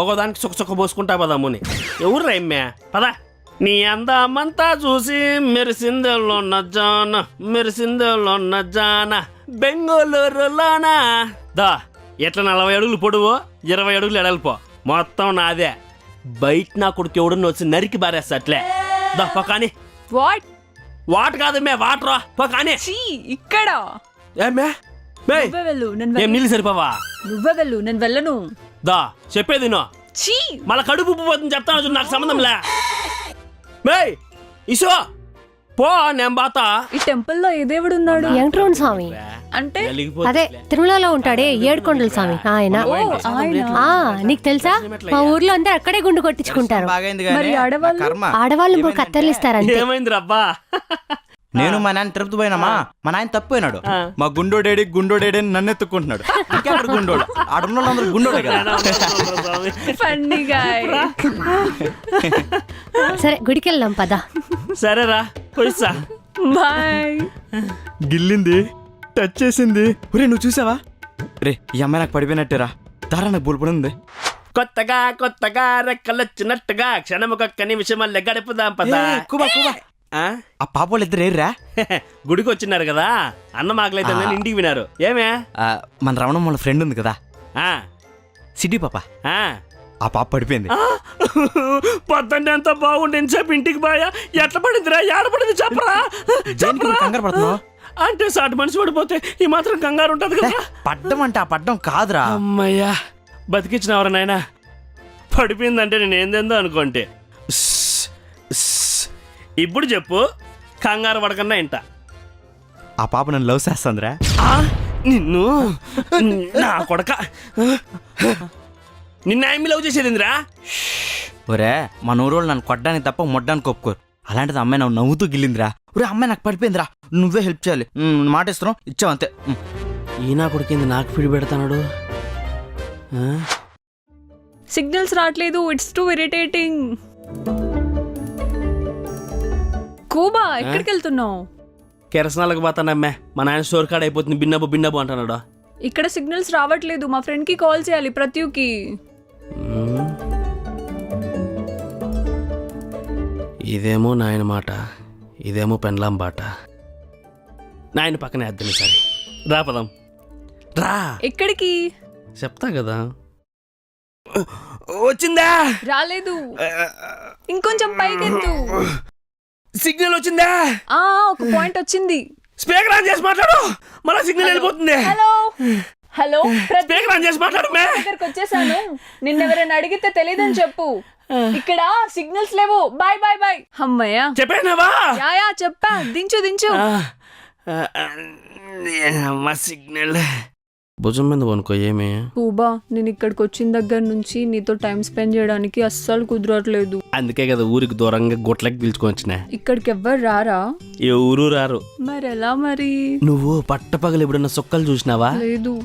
ఒకదానికి సుఖ పోసుకుంటా పదమ్ముని. ఎవరు రైమ్యా పదా. నీ అందమంతా చూసి మెరిసిందేలోన్న జాన బెంగళూరులోనా దా. ఎట్లా 40 అడుగులు పొడువు 20 అడుగులు ఎడల్పో మొత్తం నాదే. బయట నా కొడుకు ఎవడన్నా వచ్చి నరికి బారేస్తా అట్లే. దా పకాని. వాట్ కాదు మే వాటరా పకాని. ఇక్కడ ఏమే ఏం నీళ్ళు సరిపోవా? నువ్వే వెళ్ళు, నేను వెళ్ళను. దా చెప్పేది నో. మళ్ళా కడుపు పోతుంది చెప్తాను, నాకు సంబంధం లే. మే ఇసో పో నేను బాతా. ఈ టెంపుల్ లో ఏ దేవుడు ఉన్నాడు? వెంకటరమణ స్వామి అంటే అదే తిరుమలలో ఉంటాడే ఏడుకొండల స్వామి ఆయన. నీకు తెలుసా, మా ఊర్లో అందరూ అక్కడే గుండు కొట్టించుకుంటారు. మరి ఆడవాళ్ళు 3 కత్తెరలు ఇస్తారంటే. ఏమైంది రబ్బా? నేను మా నాన్న తిరుపతి పోయినామా, మా నాయన తప్పిపోయినాడు. మా గుండోడేడి అని నన్ను ఎత్తుకుంటున్నాడు. ఇంకెక్కడ గుండోడు? ఆడున్న వాళ్ళందరూ గుండోడే కదా. సరే గుడికి వెళ్దాం పదా. సరేరా పోయిస్తా. బాయ్. గిల్లింది, టచ్ చేసింది. ఒరే నువ్వు చూసావా? రే ఈ అమ్మాయి నాకు పడిపోయినట్టేరా. దారా నాకు బుల్పడింది. కొత్తగా రెక్కలొచ్చినట్టుగా క్షణముకొక్క నిమిషం మళ్ళీ గడుపుదాం పదా. ఆ పాప వాళ్ళు ఇద్దరు ఏర్రా? గుడికి వచ్చినారు కదా, అన్నం ఆకలైతే ఇంటికి వినారు. ఏమే మన రమణ వాళ్ళ ఫ్రెండ్ ఉంది కదా సిటీ పాప, ఆ పాప పడిపోయింది. పొద్దున్నే ఎంత బాగుండేని చెప్పి ఇంటికి పోయా. ఎట్లా పడిందిరా? ఏడ పడింది చెప్పరా? కంగారు పడుతున్నావు అంటే సాటి మనిషి పడిపోతే ఈ మాత్రం కంగారు ఉంటది కదా. పడ్డం అంటే ఆ పడ్డం కాదురా. అమ్మయ్యా బతికిచ్చినవరా నాయనా. పడిపోయిందంటే నేను ఏందేందో అనుకోంటే. ఇప్పుడు చెప్పు, కంగారు పడకన్నా ఇంట. ఆ పాప నన్ను లవ్ చేస్తుందిరా. నిన్ను నా కొడక, నిన్న ఏమి లవ్ చేసేదిరా? ఒరే మన ఊరోళ్ళు నన్ను కొట్టడానికి తప్ప ముడ్డానికి ఒప్పుకోరు. అలాంటిది అమ్మాయి నాకు నవ్వుతూ గిల్లిందిరా. ఒరే అమ్మాయి నాకు పడిపోయిందిరా, నువ్వే హెల్ప్ చేయాలి. మాట ఇస్తున్నావు, ఇచ్చావు అంతే. ఈయన కొడుకేంది నాకు పిడి పెడతాడు. సిగ్నల్స్ రావట్లేదు. It's two irritating. కూబా ఎక్కడికి వెళ్తున్నావు? కెరసనాలకు పోతానమ్మే. మా నాయన స్టోర్ కార్డ్ అయిపోతుంది, బిన్నబు అంటున్నాడు. ఇక్కడ సిగ్నల్స్ రావట్లేదు. మా ఫ్రెండ్ కి కాల్ చేయాలి, ప్రత్యూకి. ఇదేమో నాయన మాట, ఇదేమో పెన్లాం బాట. నాయన పక్కనే అద్దెని సరే రా పదం రా. ఎక్కడికి చెప్తా కదా. వచ్చిందా? రాలేదు, ఇంకొంచెం పైకెత్తు. సిగ్నల్ వచ్చిందా? ఒక పాయింట్ వచ్చింది. స్పీకర్ ఆన్ చేసి మాట్లాడు, మళ్ళీ సిగ్నల్ వెళ్ళిపోతుంది. హలో హలో, స్పీకర్ ఆన్ చేసి మాట్లాడు. దగ్గరకు వచ్చేసాను. నిన్నెవరైనా అడిగితే తెలియదని చెప్పు. ఇక్కడ సిగ్నల్స్ లేవు. Bye bye bye. అమ్మయ్యా చెప్పానావా? యా చెప్పా. దించు. సిగ్నల్ భుజం మీద వనుకో. ఏమే కూబా, నేను ఇక్కడికి వచ్చిన దగ్గర నుంచి నీతో టైం స్పెండ్ చేయడానికి అస్సలు కుదరట్లేదు. అందుకే కదా ఊరికి దూరంగా గుట్లకి పిలుచుకొని వచ్చిన. ఇక్కడికి ఎవ్వరు రారా? ఏ ఊరు రారు. మరి ఎలా మరి? నువ్వు పట్టపగలు ఎప్పుడన్నా సుక్కలు చూసినావా? లేదు.